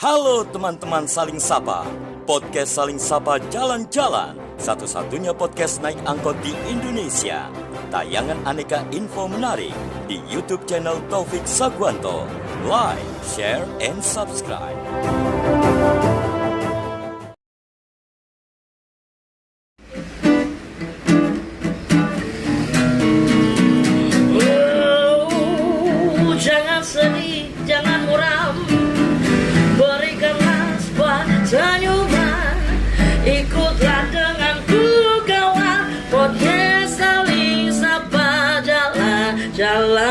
Halo teman-teman Saling Sapa, podcast Saling Sapa Jalan-Jalan, satu-satunya podcast naik angkot di Indonesia. Tayangan aneka info menarik di YouTube channel Taufik Sagwanto. Like, share, and subscribe. Jangan sedih, jangan muram, berikanlah sebuah senyuman. Ikutlah denganku kawan, podcast Saling Sapa Jalan-Jalan.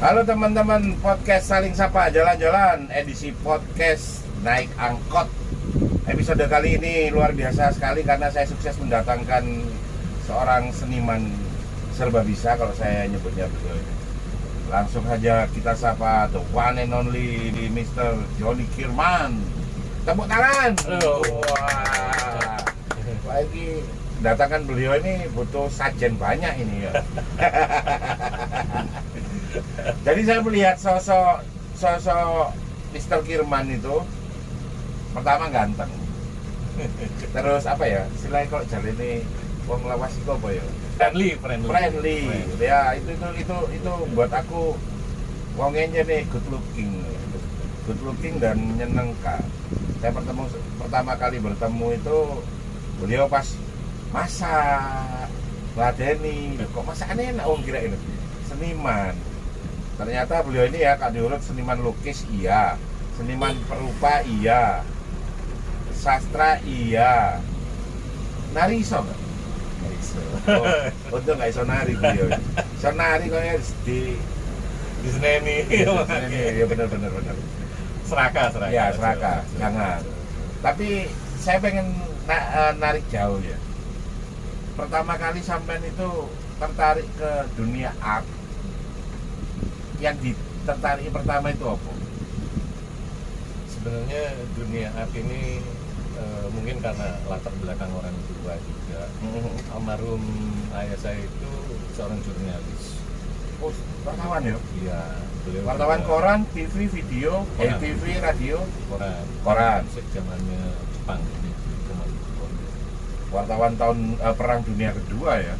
Halo teman-teman, podcast Saling Sapa Jalan-Jalan, edisi podcast naik angkot. Episode kali ini luar biasa sekali karena saya sukses mendatangkan seorang seniman serba bisa kalau saya nyebutnya begitu. Langsung saja kita sapa the one and only di Mr. Johnny Kirman. Tepuk tangan. Wah. Lagi datangkan beliau ini butuh sajen banyak ini ya. Jadi saya melihat sosok Mr. Kirman itu pertama ganteng, terus apa ya, istilahnya kalau jalan ini wong lawas itu apa ya? Friendly. Ya itu buat aku wongnya nih good looking dan nyenengkan. Saya pertama kali bertemu itu beliau pas masak, ladeni, kok masakannya enak, kira ini seniman. Ternyata beliau ini ya Kak diurut seniman lukis iya, seniman perupa iya, sastra iya, nari iso nggak? Nggak iso. Untuk nggak iso nari beliau. Iso nari kayaknya di seneni. Ya benar. Seraka. Ya seraka, jangan. Tapi saya pengen narik jauh ya. Pertama kali sampean itu tertarik ke dunia art. Yang ditertarik pertama itu apa? Sebenarnya dunia art ini mungkin karena latar belakang orang tua juga. Almarhum ayah saya itu seorang jurnalis. Oh, wartawan ya? Iya, beliau wartawan juga koran, TV, video, Koran. TV, radio, koran. Zamannya Jepang ini. wartawan tahun Perang Dunia Kedua ya.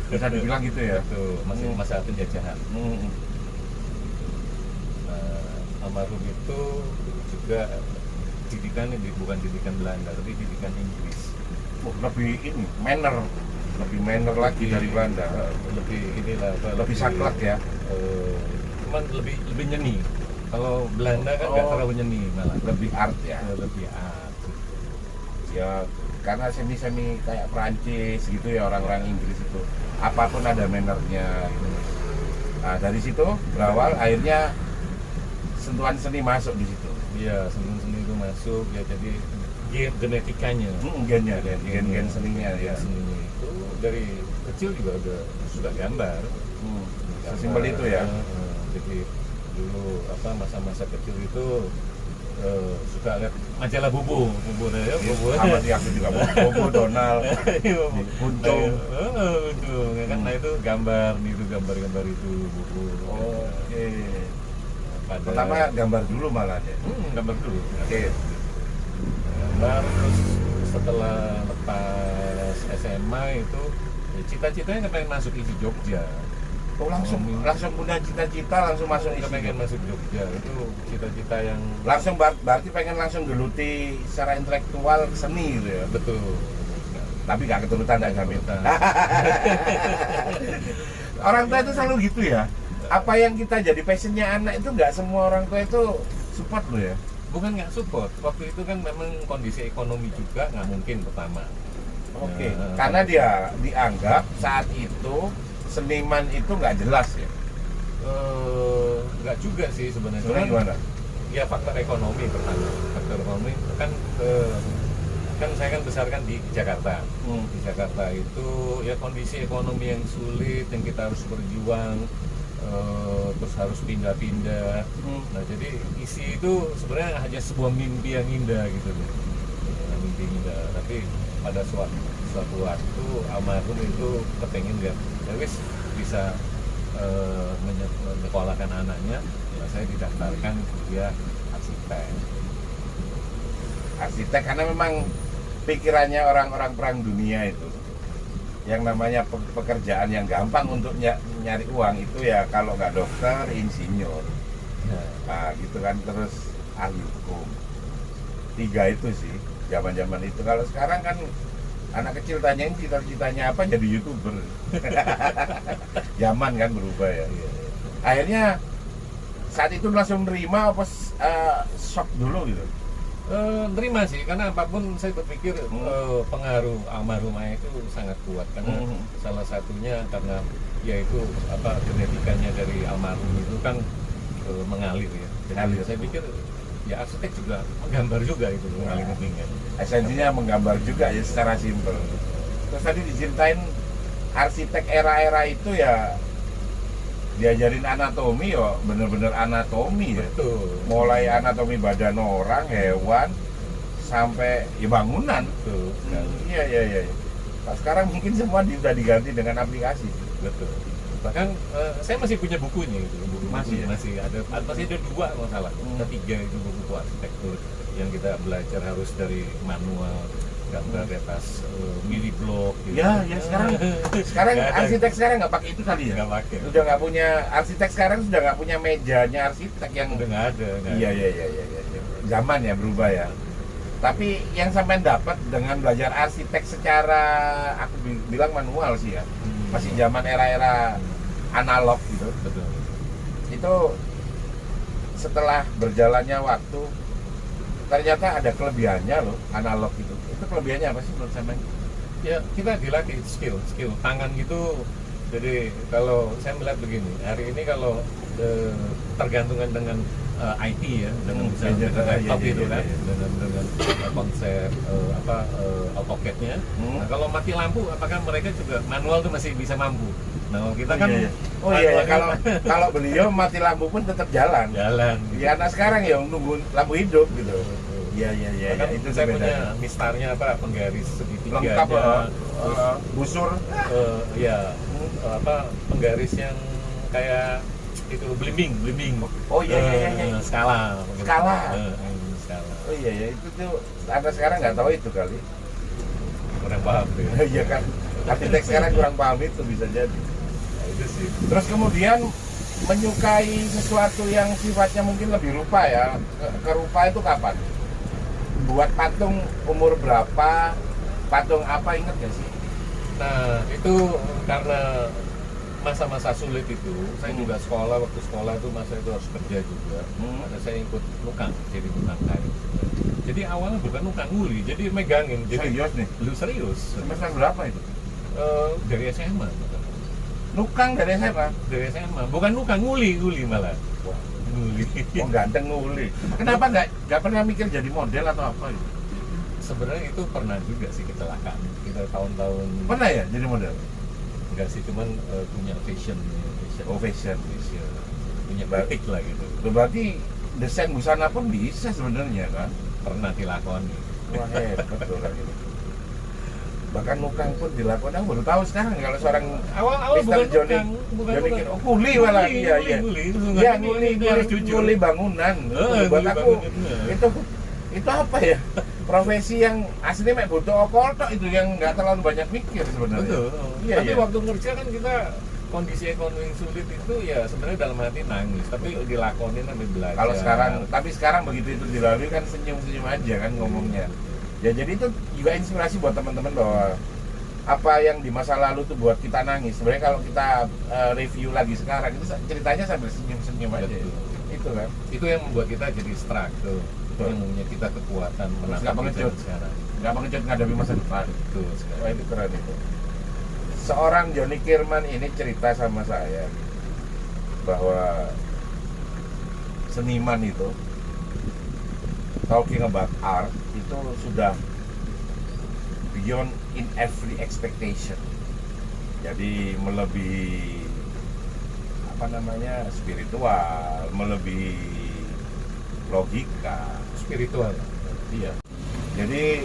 Bisa dibilang gitu ya. Itu masih masa penjajahan. Almarhum itu juga didikan bukan didikan Belanda tapi didikan Inggris. Oh, lebih ini lebih manner lagi dari Belanda. Lebih saklek ya. Cuman lebih nyeni. Kalau Belanda kan nggak terlalu nyeni, malah Lebih art ya. lebih art. Ya karena semi kayak Prancis gitu ya, orang-orang Inggris itu apapun ada mannernya gitu. Nah dari situ berawal akhirnya sentuhan seni masuk di situ. Iya, seni itu masuk ya, jadi genetikanya. Gen seninya ya. Seninya itu dari kecil juga udah suka gambar. Sesimpel itu ya. Jadi dulu masa-masa kecil itu suka lihat majalah bubu ya, bubu. Sama sih aku juga Bobo, Donald, Buntung. Nah itu gambar itu bubu. Oke. Pertama gambar dulu malah ya. Gambar dulu. Oke. Gambar terus setelah lepas SMA itu cita-citanya pengen masuk ISI Jogja. Oh langsung punya cita-cita langsung masuk isi. Pengen masuk Jogja itu cita-cita yang Langsung berarti pengen langsung geluti secara intelektual seni gitu ya. betul. Tapi gak keturutan gak jamin. Orang tua itu selalu gitu ya. Apa yang kita jadi passionnya anak itu nggak semua orang tua itu support lo ya. Bukan nggak support, waktu itu kan memang kondisi ekonomi juga nggak mungkin pertama. Oke. Karena dia dianggap saat itu seniman itu nggak jelas ya. Nggak juga sih sebenarnya. Sebenarnya gimana? Ya faktor ekonomi pertama. Faktor ekonomi kan saya kan besarkan di Jakarta. Di Jakarta itu ya kondisi ekonomi yang sulit yang kita harus berjuang. Terus harus pindah-pindah. Nah jadi isi itu sebenarnya hanya sebuah mimpi yang indah gitu loh. Mimpi indah. tapi pada suatu waktu almarhum itu kepengen dia wis bisa menyekolahkan anaknya, ya saya didaftarkan dia arsitek karena memang pikirannya orang-orang perang dunia itu yang namanya pekerjaan yang gampang untuk nyari uang itu ya kalau nggak dokter, insinyur, nah gitu kan, terus ahli hukum. 3 itu sih zaman itu. Kalau sekarang kan anak kecil tanyain cita-citanya apa, jadi YouTuber. Zaman kan berubah ya. Akhirnya saat itu langsung nerima apa shock dulu gitu? Nerima sih, karena apapun saya berpikir pengaruh almarhum ayah itu sangat kuat, karena salah satunya karena yaitu genetikanya dari almarhum itu kan mengalir ya. Jadi saya pikir ya arsitek juga menggambar juga itu, mengalir kepingan. Esensinya menggambar juga ya secara simpel. Terus tadi diceritain arsitek era-era itu ya diajarin anatomi ya, bener-bener anatomi ya. Betul. Mulai anatomi badan orang, hewan, sampai ya bangunan. Betul. Iya. Nah, sekarang mungkin semua udah diganti dengan aplikasi. Betul. Bahkan saya masih punya bukunya itu. Masih ada 2 kalau salah. Ketiga itu buku arsitektur yang kita belajar harus dari manual, gambar di atas miliblok gitu. Ya sekarang arsitek sekarang nggak pakai itu kali ya? Nggak pakai. Udah nggak punya, arsitek sekarang sudah nggak punya mejanya arsitek yang udah nggak ada. Iya. Zaman ya berubah ya. Tapi yang sampai dapat dengan belajar arsitek secara aku bilang manual sih ya. Masih zaman era-era analog gitu. Betul. Itu setelah berjalannya waktu ternyata ada kelebihannya loh analog itu. Itu kelebihannya apa sih menurut sampean? Ya kita dilatih skill tangan gitu. Jadi kalau saya melihat begini, hari ini kalau tergantungan dengan IT ya, dengan misalnya laptop itu kan, dengan konsep AutoCAD-nya. Nah, kalau mati lampu, apakah mereka juga manual tuh masih bisa mampu? Nah, kalau kita kan kalau beliau mati lampu pun tetap jalan. Ya anak sekarang ya nunggu lampu hidup gitu. Iya. Itu saya punya mistarnya penggaris segitiga. Lengkap busur. Penggaris yang kayak itu blimbing. Oh iya. Skala. Oh iya itu tuh anak sekarang nggak tahu itu kali. Kurang paham tuh. Iya kan. Arsitek sekarang kurang paham itu bisa jadi. Nah, itu sih. Terus kemudian menyukai sesuatu yang sifatnya mungkin lebih rupa ya. Kerupa itu kapan? Buat patung umur berapa? Patung apa, inget gak sih? Nah itu karena masa-masa sulit itu, saya juga waktu sekolah itu masa itu harus kerja juga. Ada saya ikut nukang, jadi nukang kayu. Jadi awalnya bukan nukang nguli, jadi megangin. Jadi Serius nih? Lu serius. Semester berapa itu? Dari SMA. Nukang dari SMA? Dari SMA, bukan nukang, nguli malah. Wah. Nguli. Oh ganteng nguli. Kenapa nggak pernah mikir jadi model atau apa itu? Sebenarnya itu pernah juga sih kecelakaan. Kita tahun-tahun. Pernah ya jadi model? Enggak sih, cuman punya fashion. Oh fashion. Punya batik lah gitu. Berarti desain busana pun bisa sebenarnya kan? Pernah dilakoni. Wah hebat tuh orang ini. Bahkan nukang pun dilakukan. Aku baru tahu sekarang kalau seorang awal bukan nukang, bukan nguli malah. Iya. Ya nguli bangunan. Buat aku itu apa ya? Profesi yang aslinya butuh okoltok itu yang nggak terlalu banyak mikir sebenarnya. Betul. Iya, tapi waktu ngerja kan kita kondisi ekonomi yang sulit itu ya sebenarnya dalam hati nangis, tapi dilakonin sambil belajar. Tapi sekarang begitu itu dilalui kan senyum-senyum aja kan ngomongnya. Ya jadi itu juga inspirasi buat teman-teman bahwa apa yang di masa lalu tuh buat kita nangis. Sebenarnya kalau kita review lagi sekarang itu ceritanya sambil senyum-senyum aja. Itu kan. Itu yang membuat kita jadi struggle. Yang punya kita kekuatan menatap sekarang. Nggak pengecut menghadapi masa depan. Betul sekali. Wah itu keren itu. Seorang Johnny Kirman ini cerita sama saya bahwa seniman itu talking about art itu sudah beyond in every expectation. Jadi melebihi spiritual, melebihi logika. Spiritual. Iya. Jadi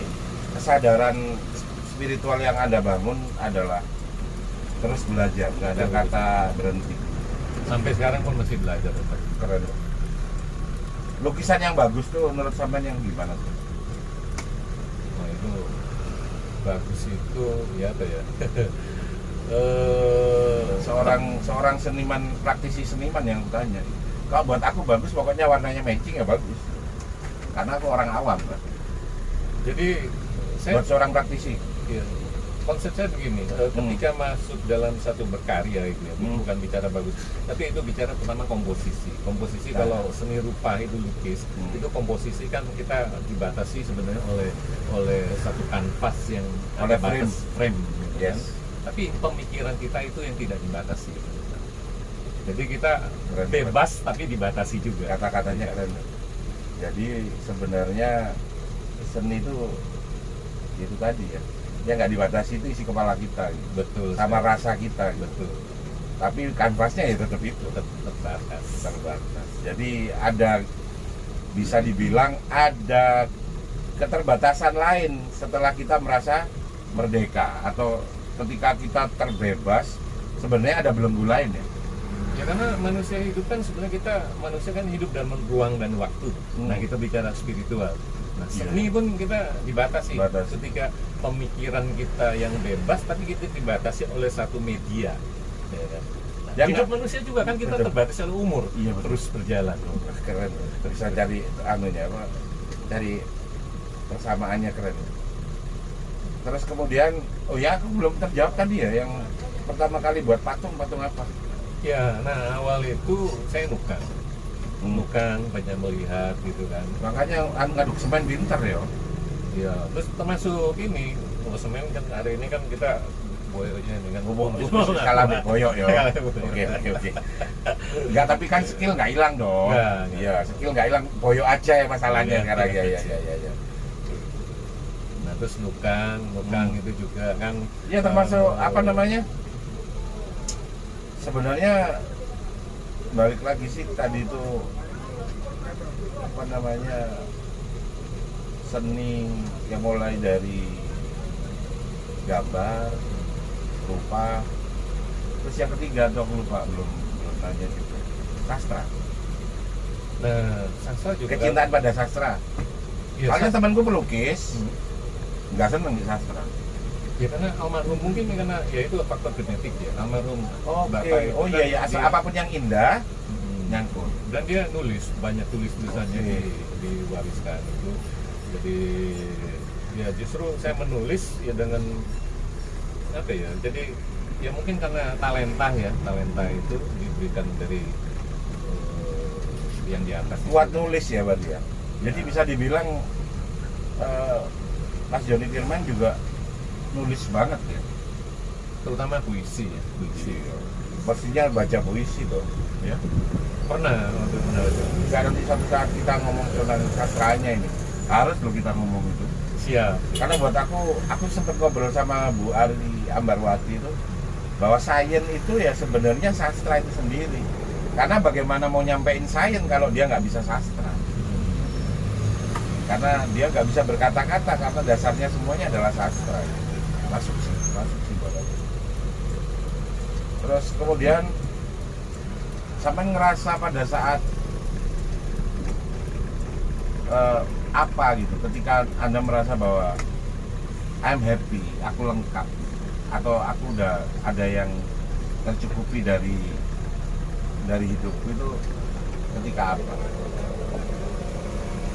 kesadaran spiritual yang Anda bangun adalah terus belajar, nggak ada kata berhenti. Sampai sekarang pun masih belajar. Keren. Lukisan yang bagus tuh menurut sampean yang gimana tuh? Nah itu bagus itu ya apa ya? Seorang seniman, praktisi seniman yang tanya. Kalau buat aku bagus, pokoknya warnanya matching ya bagus. Karena aku orang awam kan. Jadi saya Buat seorang praktisi. ya, konsep saya begini, ketika masuk dalam satu berkarya itu ya, bukan bicara bagus, tapi itu bicara pertama komposisi. Komposisi Nah. kalau seni rupa itu lukis, itu komposisi kan kita dibatasi sebenarnya oleh satu kanvas yang Oleh ada batas frame gitu kan. Yes. Tapi pemikiran kita itu yang tidak dibatasi. Jadi kita Keren, bebas tapi dibatasi juga. Kata-katanya keren. Jadi sebenarnya seni itu tadi ya. Yang nggak dibatasi itu isi kepala kita gitu. Betul. Sama sekali. rasa kita gitu. Betul. Tapi kanvasnya ya tetap itu. Terbatas. Terbatas. Jadi bisa dibilang ada keterbatasan lain setelah kita merasa merdeka atau ketika kita terbebas sebenarnya ada belenggu lain ya. Ya karena manusia hidup kan sebenarnya manusia kan hidup dalam ruang dan waktu. Nah kita bicara spiritual. Nah seni pun kita dibatasi. Ketika pemikiran kita yang bebas tapi kita dibatasi oleh satu media. Ya kan? Nah, hidup manusia juga kan kita terbatasi oleh umur. Iya, betul. Terus berjalan. Keren. Bisa cari cari persamaannya keren. Terus kemudian, oh ya aku belum terjawab tadi ya yang pertama kali buat patung apa? Ya, nah awal itu saya nukang, banyak melihat gitu kan. Makanya ngaduk semen pinter ya. Iya, terus termasuk ini, semen kan hari ini kan kita boyonya ini kan Kalah boyok ya. Oke. Enggak, tapi kan skill nggak hilang dong. Iya, skill nggak hilang, boyok aja ya masalahnya sekarang ya. Nah, terus nukang itu juga kan. Ya termasuk apa namanya? Sebenarnya balik lagi sih tadi itu apa namanya seni yang mulai dari gambar, rupa, terus yang ketiga tuh aku lupa belum nanya gitu, sastra. Nah, sastra juga Kecintaan pada sastra. Ya, Soalnya temanku pelukis, nggak seneng di sastra. ya karena almarhum mungkin karena ya itu faktor genetik ya, almarhum bapak itu Oh kan iya, asal dia- apapun yang indah nyangkut. dan dia nulis banyak tulisannya diwariskan itu. Jadi ya justru saya menulis ya dengan apa ya, jadi ya mungkin karena talenta itu diberikan dari yang di atas Kuat itu. nulis ya berarti ya. Jadi bisa dibilang Mas Joni Firman juga nulis banget ya. Terutama puisi ya, puisi. Pastinya baca puisi tuh ya. Pernah waktu menarik. Nggak nanti suatu saat kita ngomong tentang sastranya ini harus loh kita ngomong itu. Siap. Karena buat aku sempat ngobrol sama Bu Ari Ambarwati itu bahwa sains itu ya sebenarnya sastra itu sendiri. Karena bagaimana mau nyampein sains kalau dia nggak bisa sastra? Karena dia nggak bisa berkata-kata karena dasarnya semuanya adalah sastra. Masuk sih buat aku. Terus kemudian sampai ngerasa pada saat apa gitu ketika Anda merasa bahwa I'm happy, aku lengkap atau aku udah ada yang tercukupi dari hidupku itu ketika apa?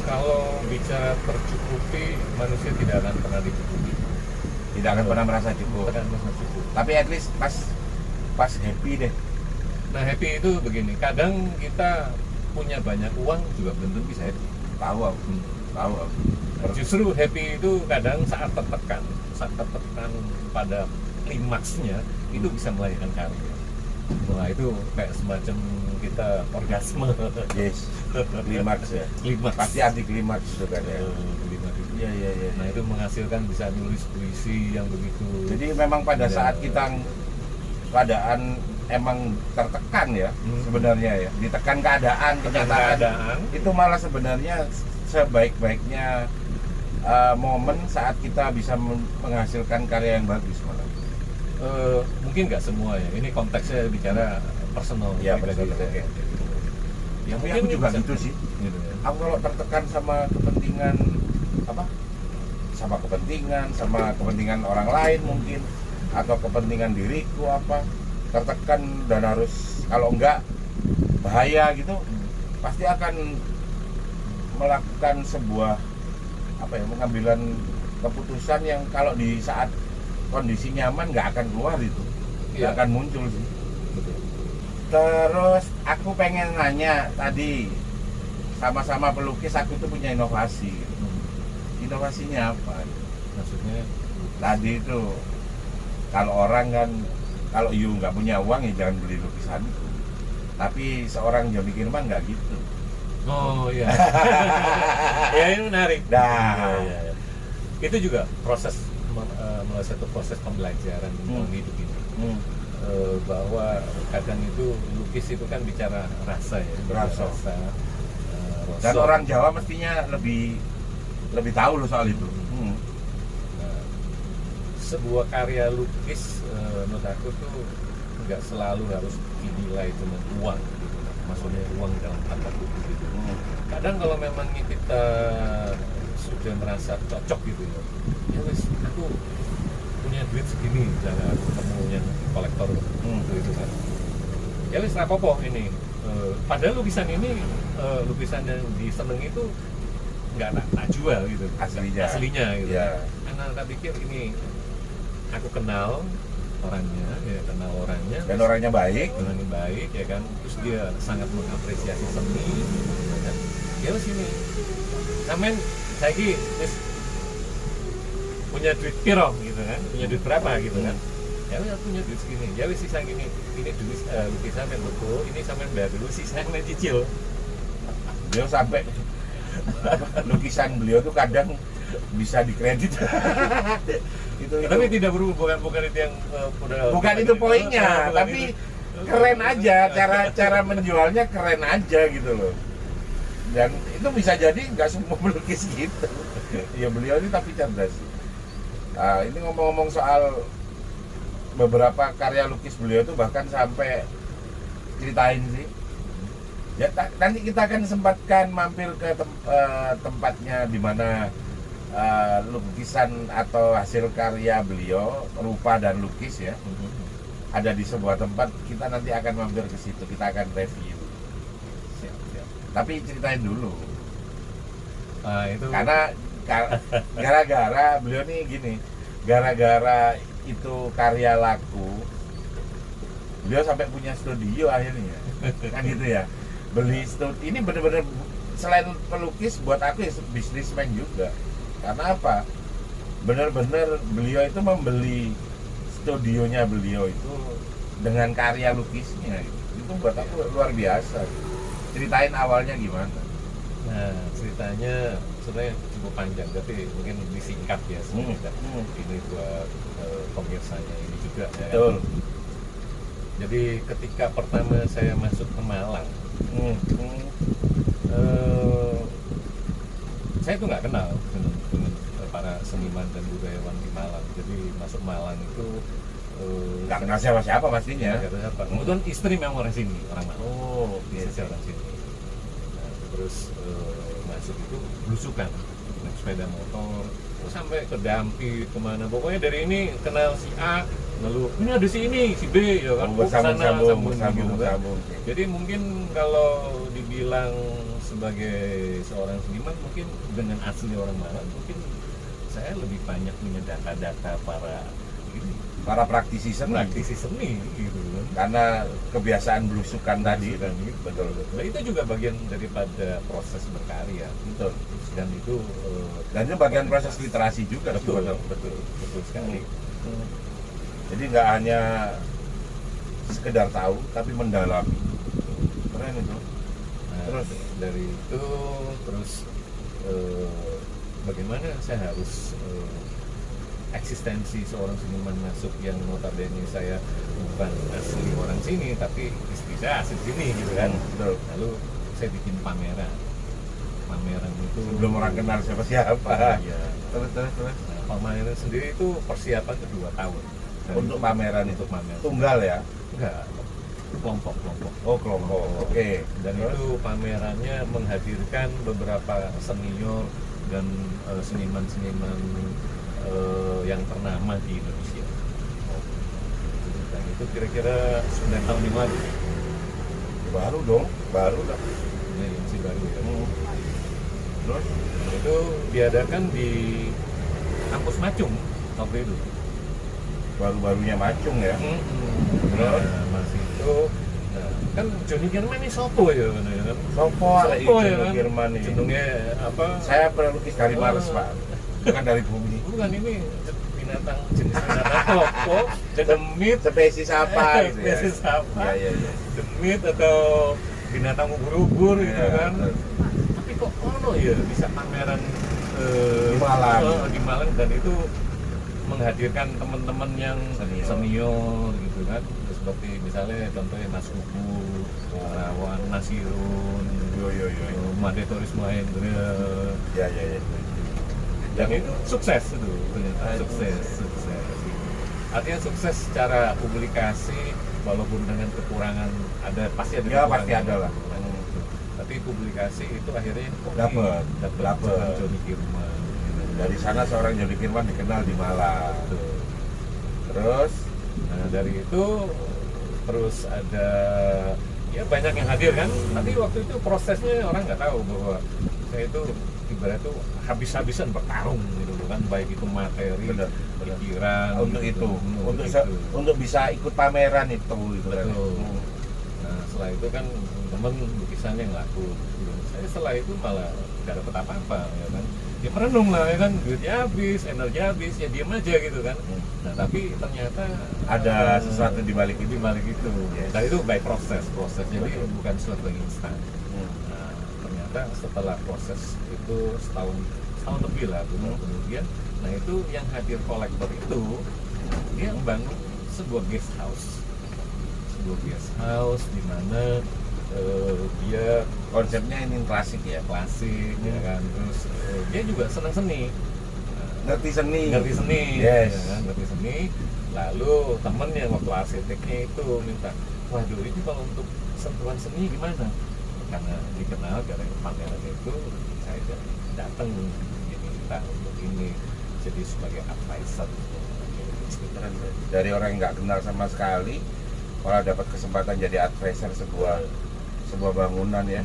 Kalau bicara tercukupi, manusia tidak akan pernah dicukupi. Tidak akan pernah merasa cukup. Tidak akan merasa cukup. Tapi at least pas happy deh. Nah happy itu begini, kadang kita punya banyak uang juga belum tentu bisa happy. Tahu aku. Justru happy itu kadang saat tertekan pada klimaksnya itu bisa melahirkan karya. Wah itu kayak semacam kita orgasme. Yes. Klimaks ya. Klimaks. Pasti anti klimaks itu kan ya. Klimaks itu. Iya. Nah itu menghasilkan bisa nulis puisi yang begitu. Jadi memang pada saat kita keadaan emang tertekan ya sebenarnya ya, ditekan keadaan kenyataan keadaan itu malah sebenarnya sebaik-baiknya momen saat kita bisa menghasilkan karya yang bagus malah. Mungkin nggak semua ya. Ini konteksnya bicara personal. Ya, pribadi personal, saya. oke. Ya, Tapi mungkin aku juga bisa. gitu sih. Gitu ya. Aku kalau tertekan sama kepentingan apa? Sama kepentingan orang lain mungkin, atau kepentingan diriku apa, tertekan dan harus, kalau enggak bahaya gitu, pasti akan melakukan sebuah pengambilan keputusan yang kalau di saat kondisi nyaman nggak akan keluar itu, nggak Iya. akan muncul sih. Betul. Terus aku pengen nanya tadi, sama-sama pelukis aku tuh punya inovasi. Inovasinya apa? Maksudnya Tadi itu kalau orang kan, kalau you nggak punya uang ya jangan beli lukisanku. Tapi seorang Joni Kirman nggak gitu. oh iya. Ya ini menarik. Nah. Iya, iya. Itu juga proses melalui satu proses pembelajaran tentang hidup ini. Bahwa kadang itu lukis itu kan bicara rasa ya, Rasa. rasa. Dan orang Jawa mestinya lebih tahu loh soal itu. Nah, sebuah karya lukis menurut aku tuh nggak selalu harus dinilai dengan uang gitu. Maksudnya uang dalam tanda kutip gitu. Kadang kalau memang kita sudah merasa cocok gitu ya wes aku punya duit segini, misalnya aku ketemu yang kolektor itu kan, ya wes rapopo ini. Padahal lukisan ini lukisan yang diseneng itu nggak tak jual gitu, aslinya gitu. Ya. Karena tak pikir ini aku kenal orangnya, Dan orangnya baik. orangnya baik ya kan, terus dia sangat mengapresiasi seni, ya kan. Ya wes ini, sampean saiki wis punya duit piro gitu kan, punya duit berapa gitu kan. Ya wis aku punya duit segini, ya wis sisa gini, ini duit lukisan yang betul, ini sampean bayar dulu, sisa yang cicil. Beliau sampai lukisan beliau tuh kadang bisa dikredit. itu. Tapi tidak berhubungan, bukan itu yang Bukan itu poinnya, bukan tapi itu. keren aja, cara menjualnya keren aja gitu loh. Dan itu bisa jadi nggak semua pelukis gitu. Ya beliau ini tapi cerdas. Nah, ini ngomong-ngomong soal beberapa karya lukis beliau tuh bahkan sampai ceritain sih. Ya nanti kita akan sempatkan mampir ke tempatnya di mana lukisan atau hasil karya beliau, rupa dan lukis ya, ada di sebuah tempat. Kita nanti akan mampir ke situ, kita akan review. Siap. Tapi ceritain dulu, Nah, itu karena gara-gara beliau nih gini, gara-gara itu karya laku, beliau sampai punya studio akhirnya, kan gitu ya. Beli studio, ini bener-bener selain pelukis buat aku ya bisnismen juga. Karena apa? Bener-bener beliau itu membeli studionya beliau itu dengan karya lukisnya gitu. Itu buat aku luar biasa. Ceritain awalnya gimana? Nah, ceritanya sebenarnya cukup panjang, tapi mungkin disingkat ya sebenarnya. Ini buat pemirsanya ini juga ya. Betul. Jadi ketika pertama saya masuk ke Malang, saya tuh nggak kenal dengan para seniman dan budayawan di Malang. Jadi masuk Malang itu Nggak kenal siapa-siapa pastinya. nggak tahu siapa. Kemudian istri memang orang sini, orang Malang. Oh, Istri orang sini. Nah, terus masuk itu belusukan, naik sepeda motor, terus sampai ke Dampi kemana. Pokoknya dari ini kenal si A, lalu ini ada si ini, si B, ya kan. Bersambung. Gitu kan. Jadi mungkin kalau dibilang sebagai seorang seniman, mungkin dengan asli orang Malang, mungkin saya lebih banyak punya data-data Para praktisi seni. praktisi seni gitu kan. Karena kebiasaan belusukan tadi. Dan itu Betul. Nah, itu juga bagian daripada proses berkarya. Betul. Dan itu Dan itu bagian proses literasi juga betul, sebenarnya. betul sekali. Jadi nggak hanya sekedar tahu, tapi mendalami. Keren itu. Nah, Terus? dari itu terus bagaimana saya harus eksistensi seorang seniman masuk yang notabene saya bukan asli orang sini, tapi istri saya asli sini gitu kan. Betul. Lalu saya bikin pameran pameran itu Belum orang kenal siapa-siapa. Iya. Terus. Nah, pameran sendiri itu persiapan itu 2 tahun. Dan Untuk pameran itu. untuk pameran. Tunggal ya? Enggak, kelompok. Oh, kelompok. Oke. Dan Terus? itu pamerannya menghadirkan beberapa senior dan seniman-seniman yang ternama di Indonesia. Dan itu kira-kira 9 tahun yang lalu. Baru dong. Ini masih baru ya. Terus? Itu diadakan di kampus Macung waktu itu. Baru-barunya Macung ya? Terus masih itu, nah, kan Johnny Kirman ini sopo ya kan? Sopo ada Sopo ya Johnny kan? Kirman ini. Jenengnya apa? Saya pelukis dari Mars, Pak. Bukan dari bumi. Bukan, ini binatang jenis binatang sopo, demit, Spesies apa gitu ya? spesies apa? Iya. Demit atau binatang ubur-ubur gitu Iya, kan? betul. Tapi kok ono ya bisa pameran Di Malang. di Malang, dan itu menghadirkan teman-teman yang senior gitu kan, seperti misalnya contohnya Mas Ubu, Rawan Nasirun, Yo. Madetoris Mahendra. Ya. Dan itu sukses itu ternyata sukses. Artinya sukses secara publikasi, walaupun dengan kekurangan pasti ada Ya, kekurangan. pasti ada lah. Tapi publikasi itu akhirnya Dapat. Johnny Kirman. Dari sana seorang Johnny Kirman dikenal di Malang. Betul. Terus? Nah dari itu terus ada ya banyak yang hadir kan, tapi waktu itu prosesnya orang nggak tahu bahwa saya itu ibarat itu habis-habisan bertarung gitu kan, baik itu materi, Benar. pikiran Untuk gitu. itu, untuk bisa ikut pameran itu Betul. Nah setelah itu kan temen lukisannya yang laku. Saya setelah itu malah nggak dapet apa-apa ya kan. Ya merenung lah ya kan, duitnya habis, energi habis, ya diam aja gitu kan. Nah tapi ternyata Ada sesuatu di balik itu. di balik itu. Yes. Dan itu by proses, jadi bukan sesuatu yang instan. Hmm. Nah, ternyata setelah proses itu setahun lebih lah kemudian, nah itu yang hadir kolektor itu dia membangun sebuah guest house di mana dia Konsepnya ini klasik ya. klasik ya kan, terus dia juga senang seni. Ngerti seni. Ya Yes. kan? Ngerti seni. Lalu temen yang waktu arsiteknya itu minta, waduh ini kalau untuk sentuhan seni gimana? Karena dikenal dari pameran itu, saya datang diminta untuk ini jadi sebagai advisor. Dari orang yang nggak kenal sama sekali, malah dapat kesempatan jadi advisor sebuah bangunan ya.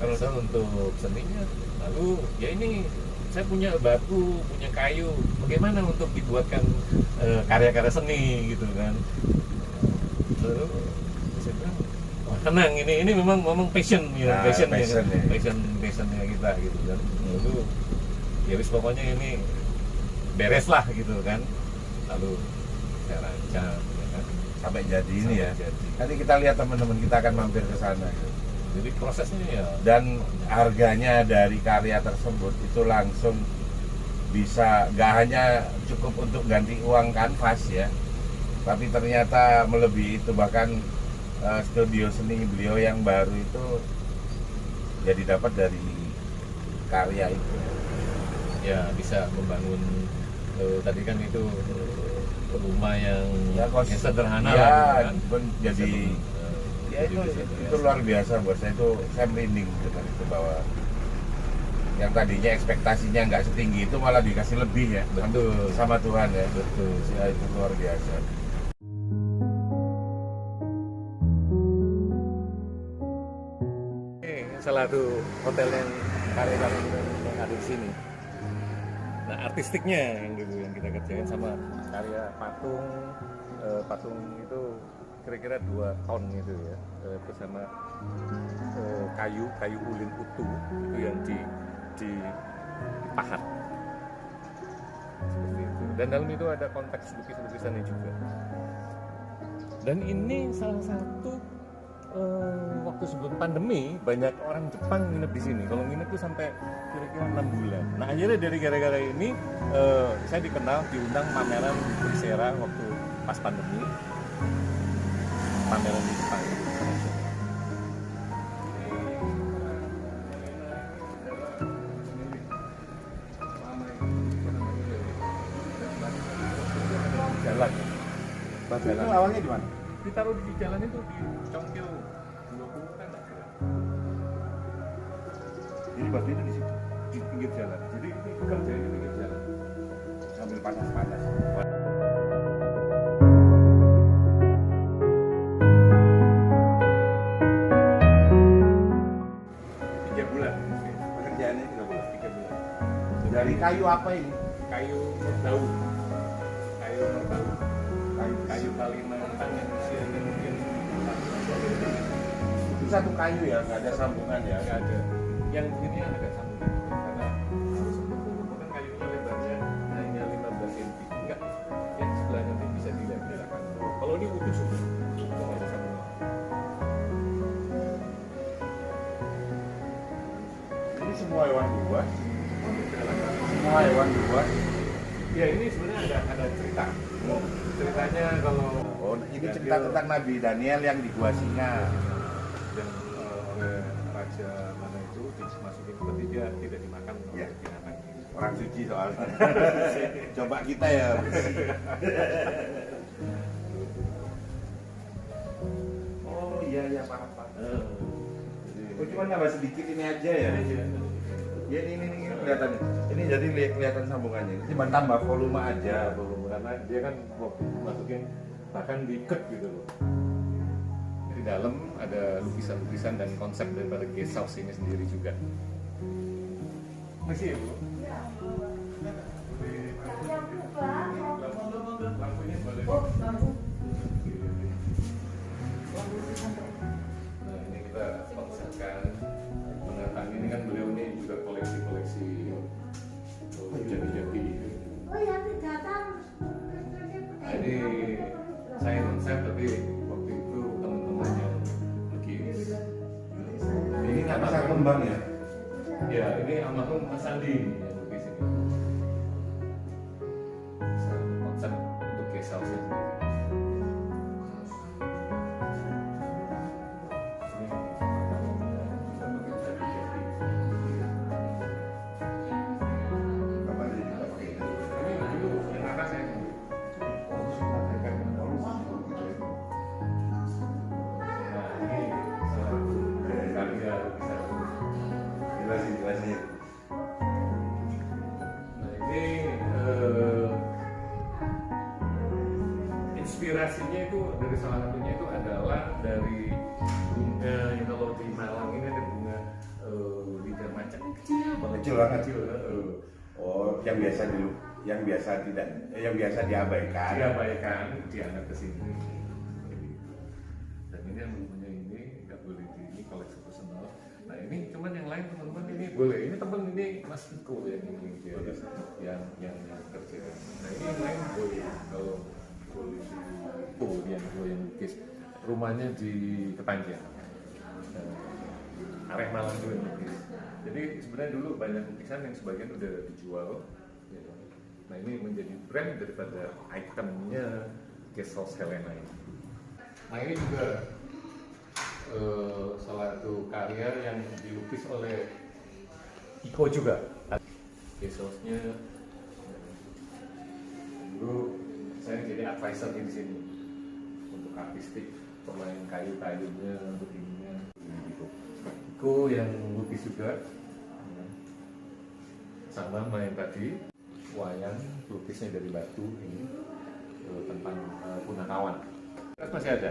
Advisor untuk seninya. Lalu ya ini saya punya batu, punya kayu, bagaimana untuk dibuatkan karya-karya seni gitu kan. Lalu saya bilang, wah tenang, ini memang passion ya, Nah, passionnya kita gitu kan. Lalu ya wis pokoknya ini beres lah gitu kan. Lalu saya rancang ya kan. Sampai jadi ini ya. Jadi. Nanti kita lihat teman-teman kita akan mampir ke sana. Jadi prosesnya ya Dan harganya dari karya tersebut itu langsung bisa nggak hanya cukup untuk ganti uang kanvas ya, tapi ternyata melebihi itu. Bahkan studio seni beliau yang baru itu jadi dapat dari karya itu. ya bisa membangun tadi kan itu rumah yang sederhana ya, lah, gitu kan. jadi ya itu luar biasa buat saya. Itu saya merinding dengan itu, bahwa yang tadinya ekspektasinya nggak setinggi itu malah dikasih lebih ya. Betul. Sama Tuhan ya. Betul. Ya itu luar biasa. Ini salah satu hotel yang karya-karya yang ada di sini. Nah artistiknya yang dulu yang kita kerjain sama karya patung itu kira-kira 2 ton gitu ya, terus sama kayu ulin utuh itu yang dipahat seperti itu. Dan dalam itu ada konteks lukisannya juga. Dan ini salah satu waktu sebelum pandemi banyak orang Jepang nginep di sini. Kalau nginep tuh sampai kira-kira 6 bulan. Nah akhirnya dari gara-gara ini saya diundang pameran Prisera waktu pas pandemi, pameran di Jepang. jalan. Batu itu awalnya di mana? Ditaruh di jalan itu di Congkil 20 kan ada. Jadi batu itu di situ Di pinggir jalan. Jadi ini kerja di pinggir jalan. sambil panas-panas. Tiga bulan. Pekerjaannya 3 bulan. 3 bulan. Dari kayu apa ini? Kayu daun. Kayu daun. Kayu Kalimantan yang usianya mungkin Itu satu kayu ya, nggak ada sambungan ya? nggak ada. Yang ini ada sambungan karena kan kayunya lebarnya hanya 15 cm. Enggak, yang sebelah nanti bisa dilihat. Kalau ini utuh semua, nggak ada sambungan. Ini semua hewan buas. Semua hewan buas. Ya ini sebenarnya ada cerita. Ceritanya kalau Oh, ini cerita tentang Nabi Daniel yang di Gua Singa. yang oleh raja mana itu dimasukin seperti dia tidak dimakan oleh Ya. binatang. Orang suci soalnya. Coba kita ya. Oh iya iya paham paham. Oh cuma nambah sedikit ini aja ya. Ya ini kelihatan. Ini jadi kelihatan sambungannya. Ini cuma tambah volume aja. Karena dia kan waktu masukin bahkan diikat gitu loh. Di dalam ada lukisan-lukisan dan konsep daripada guest house ini sendiri juga. Masih ya Bu? Lampunya boleh. Nah ini kita konsepkan pendatang ini kan beliau ini juga koleksi-koleksi jati-jati. Nah, ini saya konsep tapi waktu itu teman-teman yang lukis. Ini nggak bisa kembang ya? Ya ini almarhum Mas Andi yang lukis ini. Konsep untuk guest house sendiri. Ini kita pakai jati-jati. Apa aja juga pakai itu? Ini dulu yang atas saya sendiri. Nah ini salah satu karya lukisan. Jelasin. Nah ini inspirasinya itu dari salah satunya itu adalah dari bunga yang kalau di Malang ini ada bunga lidah macan Kecil banget. kecil. Oh, yang biasa diabaikan. Diabaikan, diangkat ke sini. Dan ini yang mempunyai ini nggak boleh ini koleksi personal. Nah ini cuman yang lain teman-teman ini boleh. Ini teman ini Mas Iko yang ini dia yang kerja. Nah ini yang lain boleh kalau boleh yang lukis. Rumahnya di Kepanjang. Areh Malang juga yang lukis. Jadi sebenarnya dulu banyak lukisan yang sebagian udah dijual. Ya. Nah ini menjadi brand daripada itemnya guest house Helena ini. Nah ini juga salah satu karya yang dilukis oleh Iko juga. Guest house-nya dulu saya jadi advisor di sini untuk artistik, pemain kayu-kayunya, begininya. Iko yang lukis juga. Sama main tadi wayang lukisnya dari batu ini tentang Punakawan. Masih ada.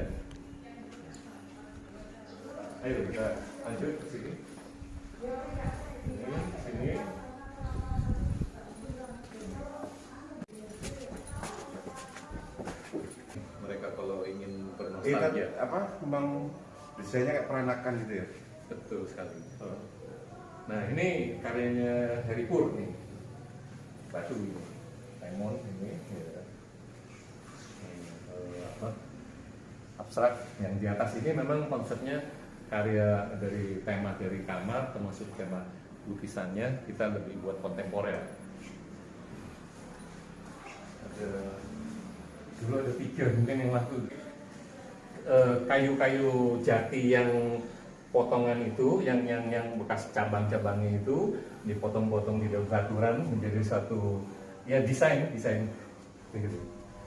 Ayo kita lanjut ke sini. Ini sini. Mereka kalau ingin bernostalgia. Apa? Memang desainnya kayak peranakan gitu ya? Betul sekali. Nah ini karyanya Harry Pur nih, batu ini, lemon ini, ya. Abstrak. Yang di atas ini memang konsepnya karya dari tema dari kamar, termasuk tema lukisannya kita lebih buat kontemporer. Dulu ada 3 mungkin yang laku. Kayu-kayu jati yang potongan itu, yang bekas cabang-cabangnya itu dipotong-potong di dalam baturan menjadi satu ya desain begitu.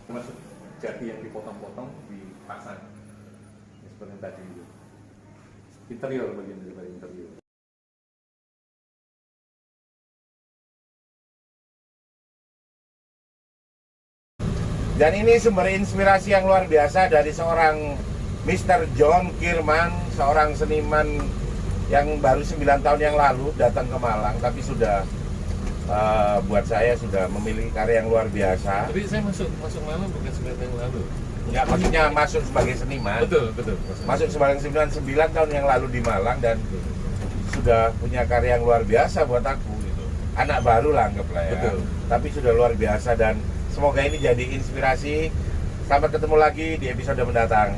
Masuk jati yang dipotong-potong dipasang ya, seperti yang tadi itu. Interior, bagian dari interior. Dan ini sumber inspirasi yang luar biasa dari seorang Mr. John Kirman, seorang seniman yang baru 9 tahun yang lalu datang ke Malang, tapi sudah buat saya sudah memiliki karya yang luar biasa. Tapi saya masuk Malang bukan 9 tahun yang lalu. Ya, maksudnya masuk sebagai seniman. Betul. Masuk sebagai seniman 9 tahun yang lalu di Malang dan sudah punya karya yang luar biasa buat aku gitu. Anak baru lah anggaplah ya. Betul. Tapi sudah luar biasa dan semoga ini jadi inspirasi. Sampai ketemu lagi di episode mendatang.